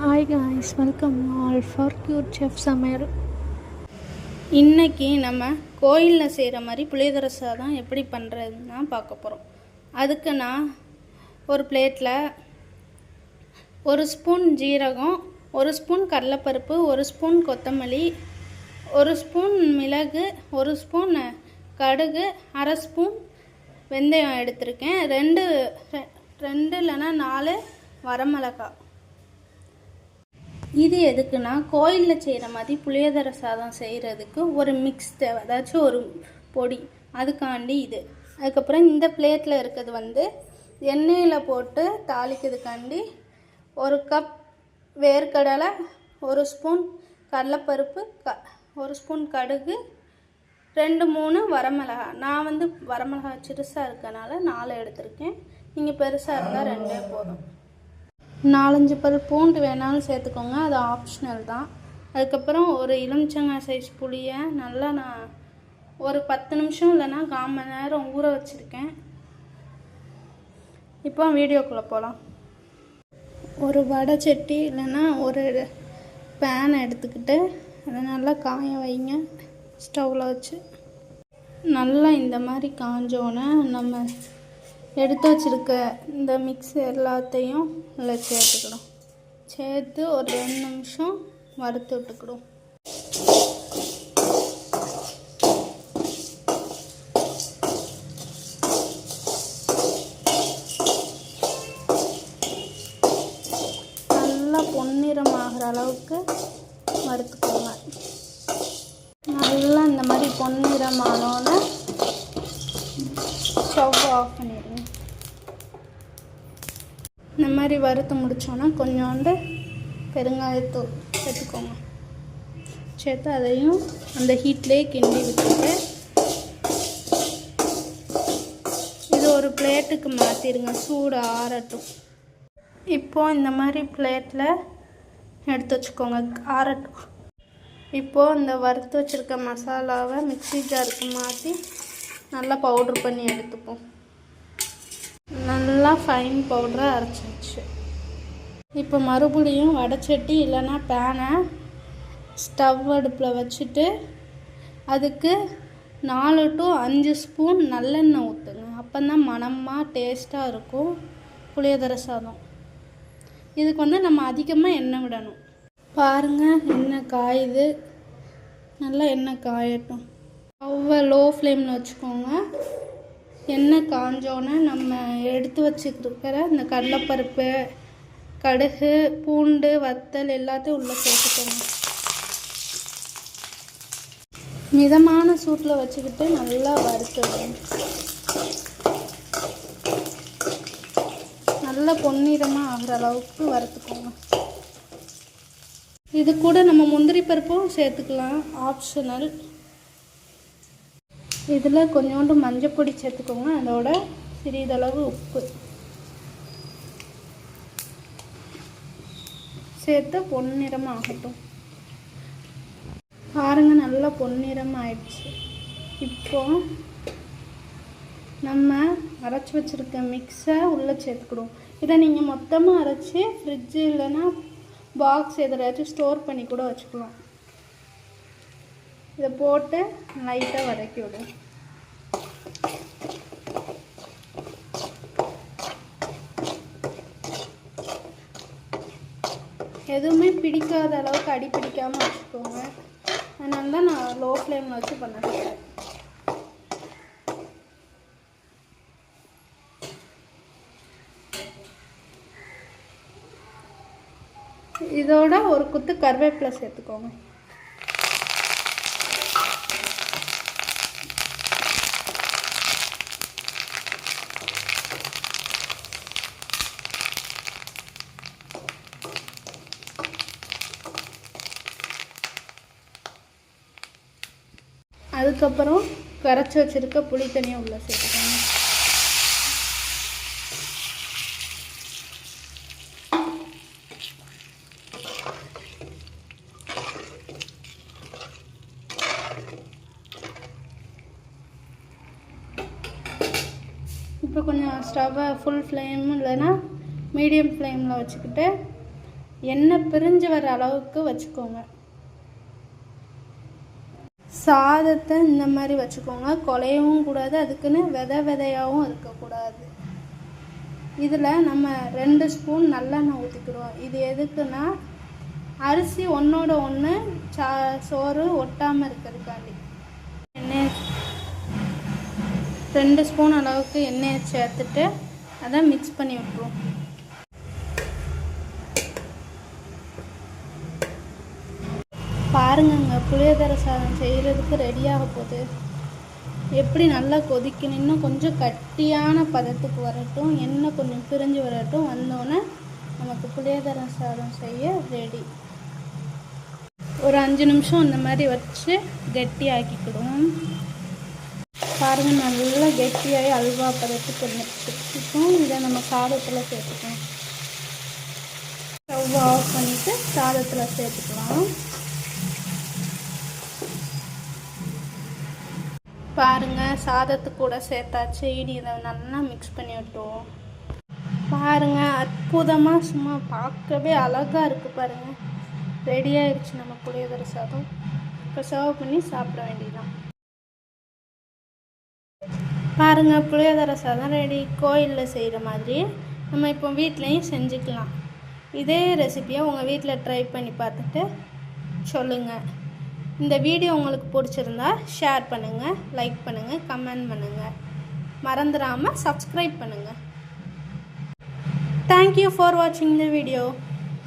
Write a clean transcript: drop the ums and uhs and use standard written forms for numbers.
Hi guys, welcome all for cute chef சமையல். இன்றைக்கி நம்ம கோயிலில் செய்கிற மாதிரி புளியோதரை சாதம் எப்படி பண்ணுறதுன்னு தான் பார்க்க போகிறோம். அதுக்கு நான் ஒரு பிளேட்டில் 1 ஸ்பூன் ஜீரகம், 1 ஸ்பூன் கடலைப்பருப்பு, 1 ஸ்பூன் கொத்தமல்லி, 1 ஸ்பூன் மிளகு, 1 ஸ்பூன் கடுகு, 1/2 ஸ்பூன் வெந்தயம் எடுத்திருக்கேன். 2 இல்லைன்னா 4 வரமிளகாய். இது எதுக்குன்னா கோயிலில் செய்கிற மாதிரி புளியோதரை சாதம் செய்கிறதுக்கு ஒரு மிக்ஸ் தேவை, ஏதாச்சும் ஒரு பொடி, அதுக்காண்டி இது. அதுக்கப்புறம் இந்த பிளேட்டில் இருக்கிறது எண்ணெயில் போட்டு தாளிக்கிறதுக்காண்டி 1 கப் வேர்க்கடலை, 1 ஸ்பூன் கடலைப்பருப்பு, 1 ஸ்பூன் கடுகு, 2-3 வரமிளகாய். நான் வரமிளகாய் சிறுசாக இருக்கனால 4 எடுத்திருக்கேன். நீங்கள் பெருசாக இருந்தால் 2 போதும். 4-5 பல் பூண்டு வேணாலும் சேர்த்துக்கோங்க, அது ஆப்ஷனல் தான். அதுக்கப்புறம் ஒரு எலுமிச்சங்காய் சைஸ் புளியை நல்லா நான் ஒரு 10 நிமிஷம் இல்லைன்னா 1/4 மணி நேரம் ஊற வச்சுருக்கேன். இப்போ வீடியோக்குள்ளே போகலாம். ஒரு வடை சட்டி இல்லைன்னா ஒரு பேனை எடுத்துக்கிட்டு அதை நல்லா காய வைங்க ஸ்டவ்வில் வச்சு. நல்லா இந்த மாதிரி காஞ்சோன்னே நம்ம எடுத்து வச்சுருக்க இந்த மிக்ஸ் எல்லாத்தையும் அதில் சேர்த்துக்கணும். சேர்த்து ஒரு 2 நிமிஷம் வறுத்து விட்டுக்கணும். நல்லா பொன்னிறம் ஆகிற அளவுக்கு வறுத்துக்கோங்க. நல்லா இந்த மாதிரி பொன்னிறம் ஆனோன்னு ஸ்டவ் ஆஃப் பண்ணிடுங்க. இந்த மாதிரி வறுத்து முடித்தோன்னா கொஞ்சோண்டு பெருங்காயத்தூள் சேர்த்துக்கோங்க. சேர்த்து அதையும் அந்த ஹீட்லேயே கிண்டி விட்டுட்டு இது ஒரு பிளேட்டுக்கு மாற்றிடுங்க, சூடு ஆறட்டும். இப்போது இந்த மாதிரி பிளேட்டில் எடுத்து வச்சுக்கோங்க, ஆறட்டும். இப்போது இந்த வறுத்து வச்சுருக்க மசாலாவை மிக்ஸி ஜாருக்கு மாற்றி நல்லா பவுட்ரு பண்ணி எடுத்துப்போம். நல்லா ஃபைன் பவுடராக அரைச்சாச்சு. இப்போ மறுபடியும் வடைச்சட்டி இல்லைன்னா பேனை ஸ்டவ் அடுப்பில் வச்சுட்டு அதுக்கு 4 to 5 ஸ்பூன் நல்லெண்ணெய் ஊற்றுங்க. அப்போ தான் மணமாக டேஸ்ட்டாக இருக்கும் புளியோதரை சாதம். இதுக்கு நம்ம அதிகமாக எண்ணெய் விடணும். பாருங்கள், எண்ணெய் காயுது. நல்லா எண்ணெய் காயட்டும். ஸ்டவ்வை லோ ஃப்ளேமில் வச்சுக்கோங்க. எண்ணெய் காஞ்சோன்னே நம்ம எடுத்து வச்சுருக்கிற இந்த கடலைப்பருப்பு, கடுகு, பூண்டு, வத்தல் எல்லாத்தையும் உள்ளே சேர்த்துக்கோங்க. மிதமான சூட்டில் வச்சுக்கிட்டு நல்லா வறுத்துடுங்க. நல்லா பொன்னிறமாக ஆகிற அளவுக்கு வறுத்துக்கோங்க. இது கூட நம்ம முந்திரி பருப்பும் சேர்த்துக்கலாம், ஆப்ஷனல். இதில் கொஞ்சோண்டு மஞ்சள் பொடி சேர்த்துக்கோங்க, அதோட சிறிதளவு உப்பு சேர்த்து பொன்னிறமாக ஆகட்டும். பாருங்கள், நல்லா பொன்னிறமாக ஆயிடுச்சு. இப்போ நம்ம அரைச்சி வச்சுருக்க மிக்ஸை உள்ளே சேர்த்துக்கிடுவோம். இதை நீங்கள் மொத்தமாக அரைச்சி ஃப்ரிட்ஜு இல்லைன்னா பாக்ஸ் எதிராச்சும் ஸ்டோர் பண்ணி கூட வச்சுக்கலாம். இதை போட்டு லைட்டாக வதக்கி விடும். எதுவுமே பிடிக்காத அளவுக்கு அடி பிடிக்காமல் வச்சுக்கோங்க. அதனால தான் நான் லோ ஃப்ளேமில் வச்சு பண்ண சொல்கிறேன். இதோட ஒரு குத்து கருவேப்பிலை சேர்த்துக்கோங்க. அதுக்கப்புறம் கரைச்சி வச்சுருக்க புளி தண்ணியை உள்ளே சேர்த்துக்கோங்க. இப்போ கொஞ்சம் ஸ்டவ்வை ஃபுல் ஃப்ளேம் இல்லைன்னா மீடியம் ஃப்ளேமில் வச்சுக்கிட்டு எண்ணெய் பிரிஞ்சு வர அளவுக்கு வச்சுக்கோங்க. சாதத்தை இந்த மாதிரி வச்சுக்கோங்க. குலையவும் கூடாது, அதுக்குன்னு விதையாகவும் இருக்கக்கூடாது. இதில் நம்ம 2 ஸ்பூன் நல்லெண்ணெய் ஊற்றிக்கிடுவோம். இது எதுக்குன்னா அரிசி ஒன்றோட ஒன்று சோறு ஒட்டாமல் இருக்கிறதுக்காண்டி. எண்ணெய் 2 ஸ்பூன் அளவுக்கு எண்ணெயை சேர்த்துட்டு அதை மிக்ஸ் பண்ணி விட்டுருவோம். பாருங்கங்க, புளியோதரை சாதம் செய்கிறதுக்கு ரெடியாக போகுது. எப்படி நல்லா கொதிக்கணும், இன்னும் கொஞ்சம் கட்டியான பதத்துக்கு வரட்டும், எண்ணெய் கொஞ்சம் பிரிஞ்சு வரட்டும். வந்தோடனே நமக்கு புளியோதரை சாதம் செய்ய ரெடி. ஒரு 5 நிமிஷம் இந்த மாதிரி வச்சு கெட்டியாக்கிக்கிடுவோம். பாருங்கள், நல்லா கெட்டியாகி அல்வா பதத்துக்கு வந்துடுச்சு. இப்போ இதை நம்ம சாதத்தில் சேர்த்துக்கலாம். ஸ்டவ் ஆஃப் பண்ணிவிட்டு சாதத்தில் சேர்த்துக்கலாம். பாருங்கள், சாதத்து கூட சேர்த்தாச்சு. இதை நல்லா மிக்ஸ் பண்ணி விட்டுருவோம். பாருங்கள், அற்புதமாக சும்மா பார்க்கவே அழகாக இருக்குது. பாருங்கள், ரெடி ஆயிடுச்சு நம்ம புளியோதரை சாதம். இப்போ சர்வ் பண்ணி சாப்பிட வேண்டியதுதான். பாருங்கள், புளியோதரை சாதம் ரெடி. கோயிலில் செய்கிற மாதிரி நம்ம இப்போ வீட்லேயும் செஞ்சுக்கலாம். இதே ரெசிபியை உங்கள் வீட்டில் ட்ரை பண்ணி பார்த்துட்டு சொல்லுங்கள். இந்த வீடியோ உங்களுக்கு பிடிச்சிருந்தா ஷேர் பண்ணுங்கள், லைக் பண்ணுங்கள், கமெண்ட் பண்ணுங்கள். மறந்துடாமல் சப்ஸ்கிரைப் பண்ணுங்கள். தேங்க்யூ ஃபார் வாட்சிங் த வீடியோ.